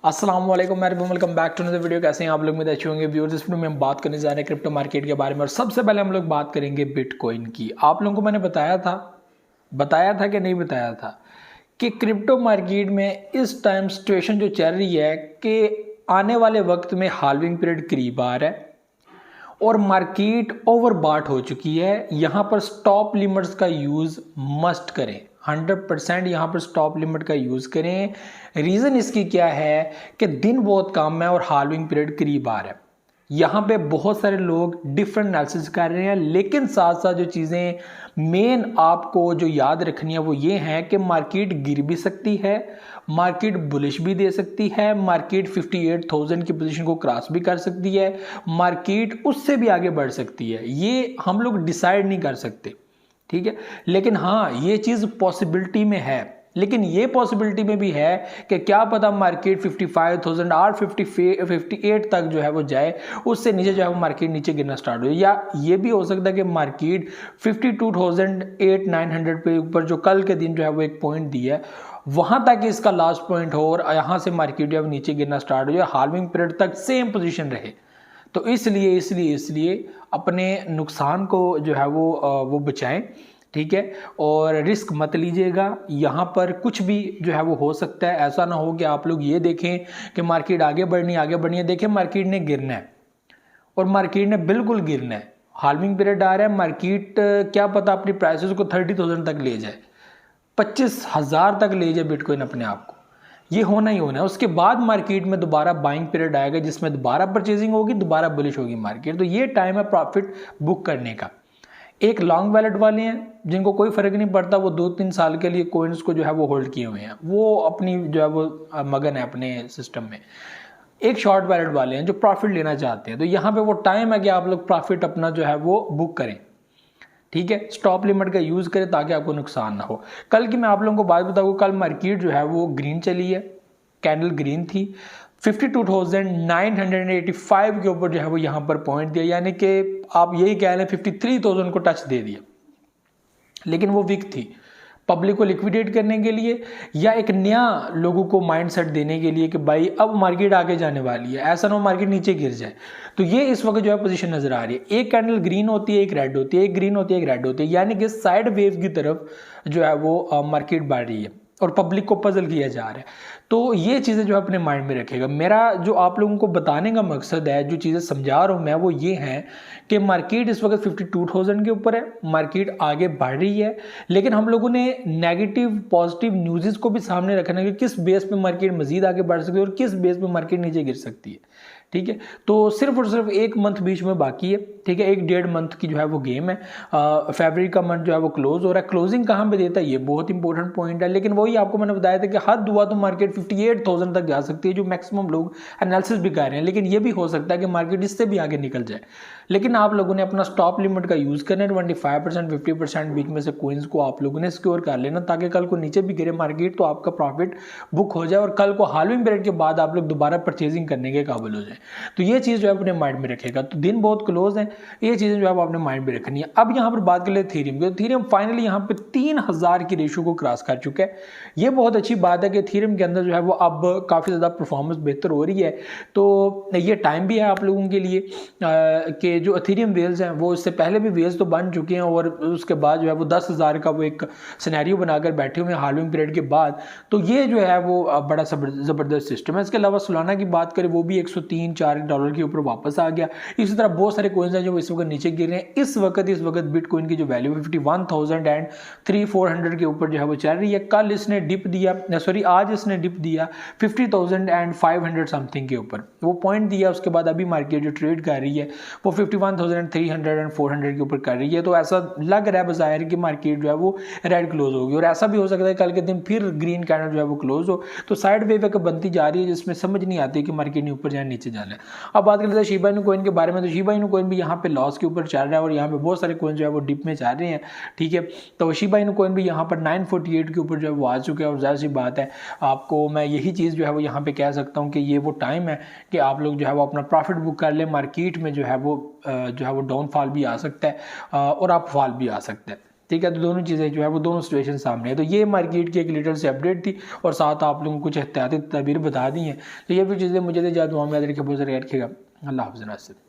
अस्सलाम वालेकुम welcome back to another video. कैसे हैं आप लोग? में अच्छे होंगे व्यूअर्स। इस वीडियो में हम बात करने जा रहे हैं क्रिप्टो मार्केट के बारे में और सबसे पहले हम लोग बात करेंगे बिटकॉइन की। आप लोगों को मैंने बताया था कि नहीं बताया था कि क्रिप्टो मार्केट में इस टाइम सिचुएशन जो चल रही है कि आने वाले वक्त में हाल्विंग पीरियड करीब आ रहा है और मार्केट ओवरबॉट हो चुकी है। यहाँ पर स्टॉप लिमिट्स का यूज़ मस्ट करें, 100% यहाँ पर स्टॉप लिमिट का यूज़ करें। रीज़न इसकी क्या है कि दिन बहुत कम है और हाल्विंग पीरियड करीब आ रहा है। यहाँ पे बहुत सारे लोग डिफरेंट एनालिसिस कर रहे हैं, लेकिन साथ साथ जो चीज़ें मेन आपको जो याद रखनी है वो ये है कि मार्केट गिर भी सकती है, मार्केट बुलिश भी दे सकती है, मार्केट 58,000 की पोजीशन को क्रॉस भी कर सकती है, मार्केट उससे भी आगे बढ़ सकती है। ये हम लोग डिसाइड नहीं कर सकते, ठीक है। लेकिन हाँ, ये चीज़ पॉसिबिलिटी में है। लेकिन ये पॉसिबिलिटी में भी है कि क्या पता मार्केट 55,000 और 58 तक जो है वो जाए, उससे नीचे जो है वो मार्केट नीचे गिरना स्टार्ट हो। या ये भी हो सकता है कि मार्केट 52,800-900 पे ऊपर जो कल के दिन जो है वो एक पॉइंट दिया है, वहां तक इसका लास्ट पॉइंट हो और यहाँ से मार्केट जो है वो नीचे गिरना स्टार्ट हो जाए, हाल्विंग पीरियड तक सेम पोजीशन रहे। तो इसलिए अपने नुकसान को जो है वो बचाएं, ठीक है। और रिस्क मत लीजिएगा। यहाँ पर कुछ भी जो है वो हो सकता है। ऐसा ना हो कि आप लोग ये देखें कि मार्केट आगे बढ़नी है। देखें, मार्केट ने गिरना है और मार्केट ने बिल्कुल गिरना है। हाल्विंग पीरियड आ रहा है, मार्केट क्या पता अपनी प्राइसेस को 30,000 तक ले जाए, 25,000 तक ले जाए बिटकॉइन अपने आप को। ये होना ही होना है। उसके बाद मार्केट में दोबारा बाइंग पीरियड आएगा जिसमें दोबारा परचेजिंग होगी, दोबारा बुलिश होगी मार्केट। तो ये टाइम है प्रॉफिट बुक करने का। एक लॉन्ग वैलेट वाले हैं जिनको कोई फर्क नहीं पड़ता, वो 2-3 साल के लिए कोइंस को जो है वो होल्ड किए हुए हैं, वो अपनी जो है वो मगन है अपने सिस्टम में। एक शॉर्ट वैलेट वाले हैं जो प्रॉफिट लेना चाहते हैं। तो यहाँ पे वो टाइम है कि आप लोग प्रॉफिट अपना जो है वो बुक करें, ठीक है। स्टॉप लिमिट का यूज करें ताकि आपको नुकसान ना हो। कल की मैं आप लोगों को बात बताऊँ, कल मार्केट जो है वो ग्रीन चली है, कैंडल ग्रीन थी। 52,985 के ऊपर जो है वो यहाँ पर पॉइंट दिया, यानी कि आप यही कह लें 53,000 को टच दे दिया। लेकिन वो वीक थी पब्लिक को लिक्विडेट करने के लिए या एक नया लोगों को माइंडसेट देने के लिए कि भाई अब मार्केट आगे जाने वाली है, ऐसा ना हो मार्केट नीचे गिर जाए। तो ये इस वक्त जो है पोजीशन नजर आ रही है। एक कैंडल ग्रीन होती है, एक रेड होती है, एक ग्रीन होती है, एक रेड होती है, यानी कि साइड वेव की तरफ जो है वो मार्केट बढ़ रही है और पब्लिक को पजल किया जा रहा है। तो ये चीज़ें जो है अपने माइंड में रखेगा। मेरा जो आप लोगों को बताने का मकसद है, जो चीज़ें समझा रहा हूँ मैं, वो ये है कि मार्केट इस वक्त 52,000 के ऊपर है, मार्केट आगे बढ़ रही है। लेकिन हम लोगों ने नेगेटिव पॉजिटिव न्यूज़ को भी सामने रखना है कि किस बेस पे मार्केट मजीद आगे बढ़ सकती है और किस बेस पे मार्केट नीचे गिर सकती है, ठीक है। तो सिर्फ और सिर्फ एक मंथ बीच में बाकी है, ठीक है। 1-1.5 मंथ की जो है वो गेम है। फरवरी का मंथ जो है वो क्लोज हो रहा है। क्लोजिंग कहाँ पे देता है, ये बहुत इंपॉर्टेंट पॉइंट है। लेकिन वही आपको मैंने बताया था कि हद हुआ तो मार्केट 58,000 तक जा सकती है, जो मैक्सिमम लोग एनालिसिस भी कर रहे हैं। लेकिन ये भी हो सकता है कि मार्केट इससे भी आगे निकल जाए। लेकिन आप लोगों ने अपना स्टॉप लिमिट का यूज करना है। 25% 50% बीच में से कोइंस को आप लोगों ने सिक्योर कर लेना, ताकि कल को नीचे भी गिरे मार्केट तो आपका प्रॉफिट बुक हो जाए और कल को हाल्विंग पीरियड के बाद आप लोग दोबारा परचेजिंग करने के काबिल हो जाए। तो ये चीज़ जो है अपने माइंड में रखेगा। तो दिन बहुत क्लोज है, ये चीज़ें जो है अपने माइंड में रखनी है। अब यहाँ पर बात कर ले थीरियम की। थीरियम फाइनली यहाँ पे 3,000 की रेशो को क्रॉस कर चुका है। ये बहुत अच्छी बात है कि थीरियम के अंदर जो है वो अब काफ़ी ज़्यादा परफॉर्मेंस बेहतर हो रही है। तो ये टाइम भी है आप लोगों के लिए कि जो अथीरियम वेल्स हैं वो इससे पहले भी वेल्स तो बन चुके हैं और उसके बाद जो है वो 10,000 का वो एक सिनेरियो बनाकर बैठे हुए हैं हाल्विंग पीरियड के बाद। तो ये जो है वो बड़ा ज़बरदस्त सिस्टम है। इसके अलावा सोलाना की बात करें, वो भी $103-4 के ऊपर वापस आ गया। इसी तरह बहुत सारे कोइंस हैं जो इस वक्त नीचे गिर रहे हैं। इस वक्त बिटकॉइन की जो वैल्यू 51,300-400 के ऊपर जो है वो चल रही है। कल इसने डिप दिया, सॉरी आज इसने डिप दिया 50,500 समथिंग के ऊपर, वो पॉइंट दिया। उसके बाद अभी मार्केट जो ट्रेड कर रही है वो 51,300 400 के ऊपर कर रही है। तो ऐसा लग रहा है बाजार की मार्केट जो है वो रेड क्लोज होगी और ऐसा भी हो सकता है कल के दिन फिर ग्रीन कैंडल जो है वो क्लोज हो। तो साइड वेव बनती जा रही है जिसमें समझ नहीं आती कि मार्केट ने ऊपर जाए नीचे जाना है। अब बात करते हैं शिबा इनू कॉइन के बारे में। तो शिबा इनू कॉइन भी यहाँ पे लॉस के ऊपर चल रहा है और यहाँ पे बहुत सारे कॉइन जो है वो डिप में चल रहे हैं, ठीक है। तो शिबा इनू कॉइन भी यहाँ पर 948 के ऊपर जो है वो आ चुके हैं और जाहिर सी बात है आपको मैं यही चीज़ जो है वो यहाँ पे कह सकता हूँ कि ये वो टाइम है कि आप लोग जो है वो अपना प्रॉफिट बुक कर ले। मार्केट में जो है वो डाउनफॉल भी आ सकता है और आप फॉल भी आ सकता है। ठीक है। तो दोनों चीज़ें जो है वो दोनों सिचुएशन सामने है। तो ये मार्केट की एक लिटिल सी अपडेट थी और साथ आप लोगों को कुछ एहतियाती तदबीर बता दी हैं। तो ये भी चीज़ें मुझे याद रखिएगा। बहुत सारे रखिएगा। अल्लाह हाफ़िज़।